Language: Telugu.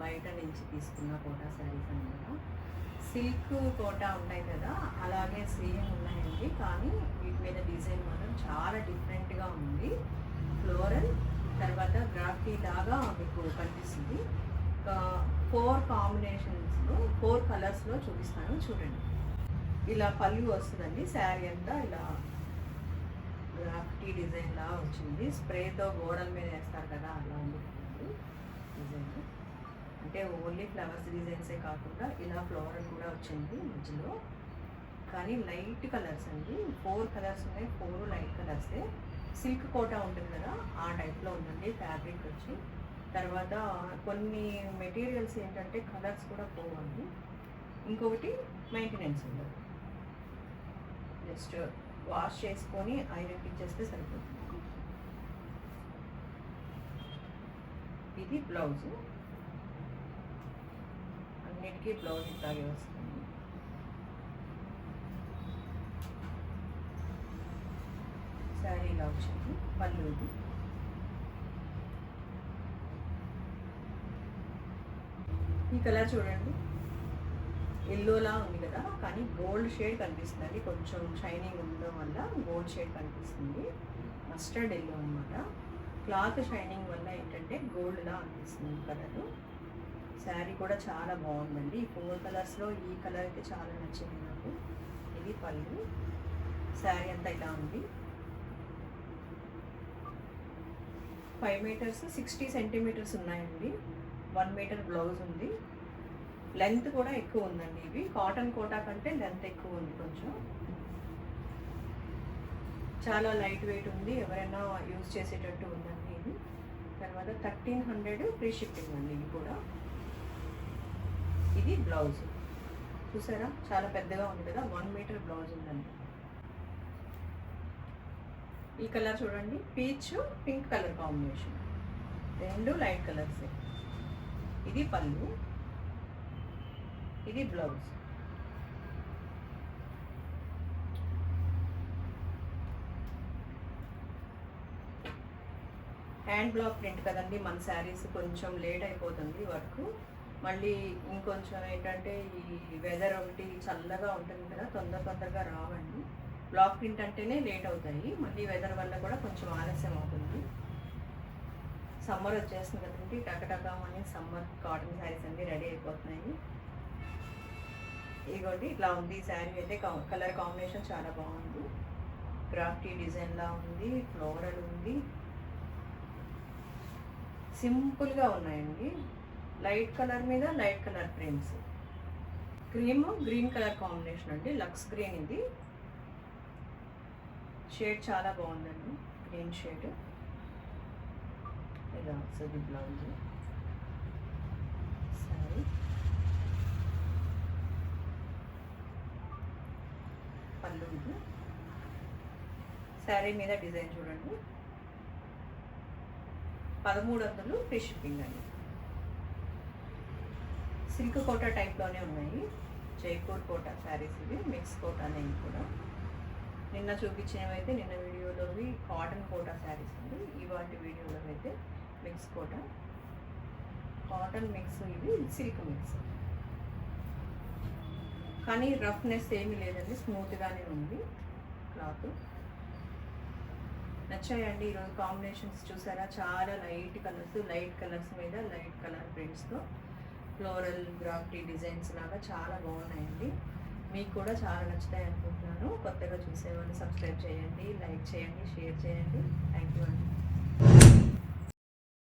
బయట నుంచి తీసుకున్న కోటా శారీస్ అనమాట. సిల్క్ కోటా ఉంటాయి కదా, అలాగే సేమ్ ఉన్నాయండి. కానీ వీటి మీద డిజైన్ మాత్రం చాలా డిఫరెంట్గా ఉంది. ఫ్లోరల్ తర్వాత గ్రాఫ్టీ లాగా మీకు కనిపిస్తుంది. 4 కాంబినేషన్స్లో 4 కలర్స్లో చూపిస్తాను చూడండి. ఇలా పళ్ళు వస్తుందండి. శారీ అంతా ఇలా గ్రాఫ్టీ డిజైన్ లా వచ్చింది. స్ప్రేతో గోడల మీద వేస్తారు కదా, అలా ఉంది డిజైన్. అంటే ఓన్లీ ఫ్లవర్స్ డిజైన్సే కాకుండా ఇలా ఫ్లోరల్ కూడా వచ్చింది మధ్యలో. కానీ లైట్ కలర్స్ అండి. 4 కలర్స్ ఉన్నాయి, 4 లైట్ కలర్సే. సిల్క్ కోటా ఉంటుంది కదా, ఆ టైప్లో ఉందండి ఫ్యాబ్రిక్ వచ్చి. తర్వాత కొన్ని మెటీరియల్స్ ఏంటంటే కలర్స్ కూడా పోవండి. ఇంకొకటి మెయింటెనెన్స్ ఉండదు. జస్ట్ వాష్ చేసుకొని ఐరన్కి ఇచ్చేస్తే సరిపోతుంది. ఇది బ్లౌజు. అన్నిటికీ బ్లౌజ్ ఇట్లాగే వస్తుంది. శారీ ఇలా వచ్చింది. పళ్ళుది. ఈ కలర్ చూడండి, ఎల్లోలా ఉంది కదా, కానీ గోల్డ్ షేడ్ కనిపిస్తుంది. కొంచెం షైనింగ్ ఉండడం వల్ల గోల్డ్ షేడ్ కనిపిస్తుంది. మస్టర్డ్ ఎల్లో అనమాట. క్లాత్ షైనింగ్ వల్ల ఏంటంటే గోల్డ్లా అనిపిస్తుంది కలర్. శారీ కూడా చాలా బాగుందండి. ఈ 4 కలర్స్లో ఈ కలర్ అయితే చాలా నచ్చింది నాకు. ఇది పళ్ళు. శారీ అంతా ఇలా ఉంది. 5 మీటర్స్ 60 సెంటీమీటర్స్ ఉన్నాయండి. 1 మీటర్ బ్లౌజ్ ఉంది. లెంత్ కూడా ఎక్కువ ఉందండి. ఇవి కాటన్ కోటా కంటే లెంత్ ఎక్కువ ఉంది కొంచెం. చాలా లైట్ వెయిట్ ఉంది. ఎవరైనా యూజ్ చేసేటట్టు ఉందండి ఇది. తర్వాత 1300 ఫ్రీ షిప్పింగ్ అండి ఇది కూడా. ఇది బ్లౌజ్ చూసారా, చాలా పెద్దగా ఉంది కదా, 1 మీటర్ బ్లౌజ్ ఉందండి. ఈ కలర్ చూడండి, peach pink colour combination, 2 light కలర్సే. ఇది పళ్ళు, ఇది బ్లౌజ్. హ్యాండ్ బ్లాక్ ప్రింట్ కదండి మన శారీస్, కొంచెం లేట్ అయిపోతుంది వర్క్. మళ్ళీ ఇంకొంచెం ఏంటంటే ఈ వెదర్ ఒకటి చల్లగా ఉంటుంది కదా, తొందరగా రావండి. బ్లాక్ ప్రింట్ అంటేనే లేట్ అవుతాయి. మళ్ళీ వెదర్ వల్ల కూడా కొంచెం ఆలస్యం అవుతుంది. సమ్మర్ వచ్చేస్తుంది కదండి, టకటకమని సమ్మర్ కాటన్ శారీస్ అన్నీ రెడీ అయిపోతున్నాయి. ఇదిగోండి ఇట్లా ఉంది శారీ అయితే. కలర్ కాంబినేషన్ చాలా బాగుంది. గ్రాఫ్టీ డిజైన్లా ఉంది, ఫ్లోరల్ ఉంది, సింపుల్గా ఉన్నాయండి. లైట్ కలర్ మీద light colour prints. Green colour combination అండి, లక్స్ గ్రీన్. ఇది షేడ్ చాలా బాగుందండి, గ్రీన్ షేడ్. ఇలా వస్తుంది బ్లౌజ్. సారీ పళ్ళు. ఇది శారీ మీద డిజైన్ చూడండి. 1300 ఫ్రీ షిప్పింగ్ అండి. సిల్క్ కోటా టైప్లోనే ఉన్నాయి. జైపూర్ కోటా శారీస్ ఇవి, మిక్స్ కోటా అనేవి కూడా. నిన్న చూపించినవి అయితే నిన్న వీడియోలోవి కాటన్ కోటా శారీస్ అండి. ఇవాటి వీడియోలో అయితే మిక్స్ కోటా, కాటన్ మిక్స్, ఇది సిల్క్ మిక్స్. కానీ రఫ్నెస్ ఏమీ లేదండి, స్మూత్గానే ఉంది క్లాత్. నచ్చాయండి ఈరోజు కాంబినేషన్స్ చూసారా, చాలా లైట్ కలర్స్ మీద లైట్ కలర్ ప్రింట్స్తో ఫ్లోరల్ గ్రాఫ్టీ డిజైన్స్ లాగా చాలా బాగున్నాయండి. మీకు కూడా చాలా నచ్చుతాయి అనుకుంటున్నాను. కొత్తగా చూసేవాళ్ళు సబ్స్క్రైబ్ చేయండి, లైక్ చేయండి, షేర్ చేయండి. థ్యాంక్ యూ అండి.